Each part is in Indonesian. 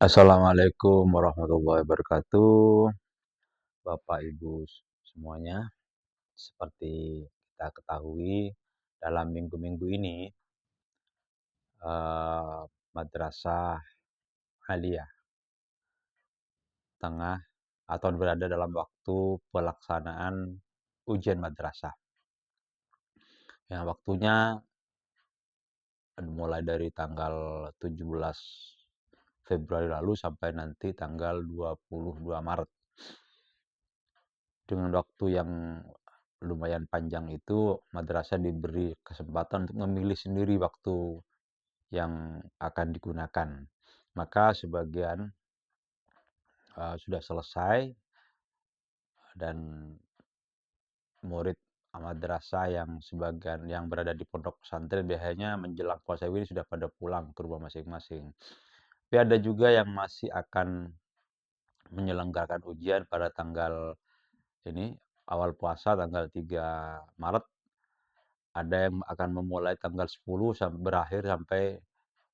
Assalamualaikum warahmatullahi wabarakatuh, Bapak Ibu semuanya. Seperti kita ketahui, dalam minggu-minggu ini, eee, Madrasah Aliyah tengah atau berada dalam waktu pelaksanaan ujian madrasah, yang waktunya mulai dari tanggal 17 Februari lalu sampai nanti tanggal 22 Maret. Dengan waktu yang lumayan panjang itu, madrasah diberi kesempatan untuk memilih sendiri waktu yang akan digunakan. Maka sebagian sudah selesai dan murid madrasah yang sebagian yang berada di pondok pesantren biasanya menjelang puasa ini sudah pada pulang ke rumah masing-masing. Tapi ada juga yang masih akan menyelenggarakan ujian pada tanggal ini awal puasa tanggal 3 Maret. Ada yang akan memulai tanggal 10 berakhir sampai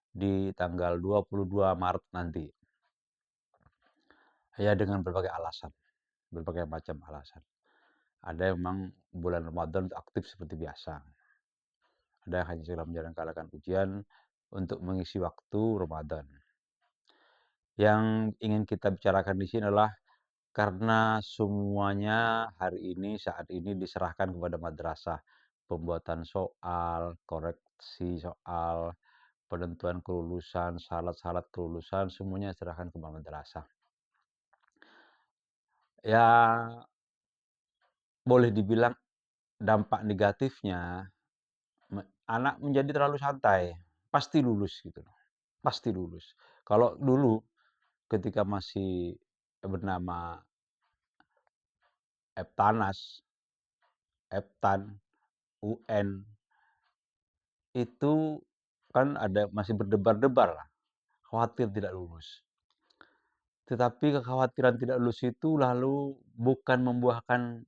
di tanggal 22 Maret nanti. Ya dengan berbagai alasan, berbagai macam alasan. Ada yang memang bulan Ramadan aktif seperti biasa. Ada yang hanya sekedar menjalankan ujian untuk mengisi waktu Ramadan. Yang ingin kita bicarakan di sini adalah karena semuanya hari ini, saat ini diserahkan kepada madrasah. Pembuatan soal, koreksi soal, penentuan kelulusan, syarat-syarat kelulusan, semuanya diserahkan ke madrasah. Ya, boleh dibilang dampak negatifnya, anak menjadi terlalu santai, pasti lulus gitu loh, pasti lulus. Kalau dulu ketika masih bernama Eptanas, Eptan, UN, itu kan ada masih berdebar-debar lah, khawatir tidak lulus. Tetapi kekhawatiran tidak lulus itu lalu bukan membuahkan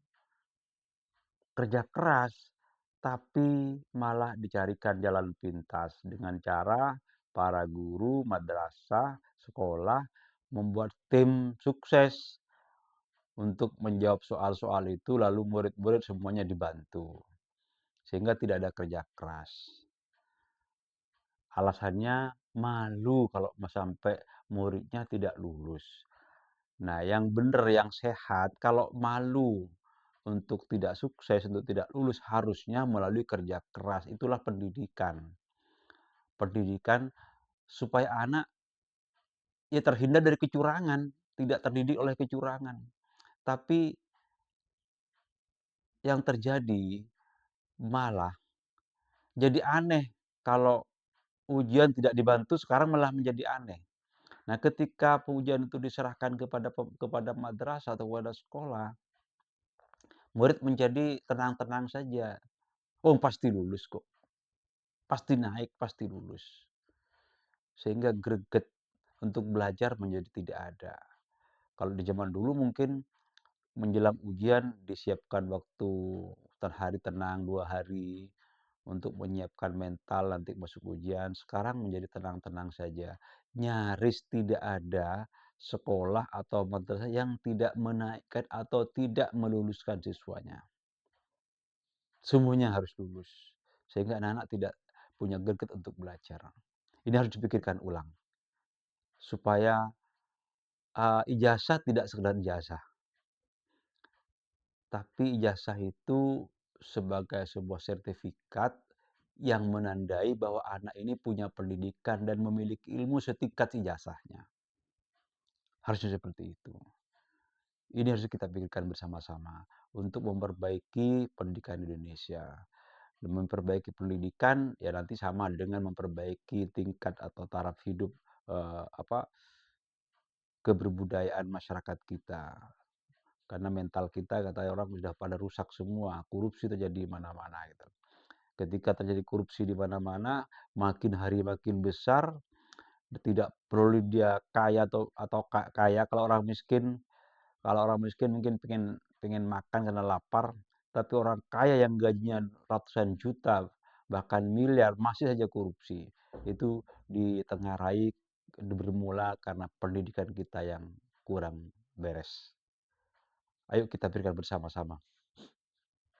kerja keras, tapi malah dicarikan jalan pintas dengan cara para guru, madrasah, sekolah membuat tim sukses untuk menjawab soal-soal itu, lalu murid-murid semuanya dibantu. Sehingga tidak ada kerja keras. Alasannya malu kalau sampai muridnya tidak lulus. Nah, yang benar, yang sehat, kalau malu untuk tidak sukses, untuk tidak lulus, harusnya melalui kerja keras. Itulah pendidikan. Pendidikan supaya anak ya terhindar dari kecurangan, tidak terdidik oleh kecurangan. Tapi yang terjadi malah jadi aneh kalau ujian tidak dibantu, sekarang malah menjadi aneh. Nah, ketika ujian itu diserahkan kepada madrasah atau kepada sekolah, murid menjadi tenang-tenang saja. Oh, pasti lulus kok. Pasti naik, pasti lulus. Sehingga greget untuk belajar menjadi tidak ada. Kalau di zaman dulu mungkin menjelang ujian disiapkan waktu hari tenang 2 hari untuk menyiapkan mental nanti masuk ujian. Sekarang menjadi tenang-tenang saja. Nyaris tidak ada sekolah atau madrasah yang tidak menaikkan atau tidak meluluskan siswanya. Semuanya harus lulus. Sehingga anak-anak tidak punya greget untuk belajar. Ini harus dipikirkan ulang. Supaya ijazah tidak sekedar ijazah. Tapi ijazah itu sebagai sebuah sertifikat yang menandai bahwa anak ini punya pendidikan dan memiliki ilmu setingkat ijazahnya. Harusnya seperti itu. Ini harus kita pikirkan bersama-sama untuk memperbaiki pendidikan Indonesia. Memperbaiki pendidikan ya nanti sama dengan memperbaiki tingkat atau taraf hidup keberbudayaan masyarakat kita. Karena mental kita kata orang sudah pada rusak semua, korupsi terjadi di mana-mana gitu. Ketika terjadi korupsi di mana-mana, makin hari makin besar, tidak perlu dia kaya atau kaya. Kalau orang miskin mungkin pengen makan karena lapar, tapi orang kaya yang gajinya ratusan juta bahkan miliar masih saja korupsi. Itu ditengarai bermula karena pendidikan kita yang kurang beres. Ayo kita berikan bersama-sama.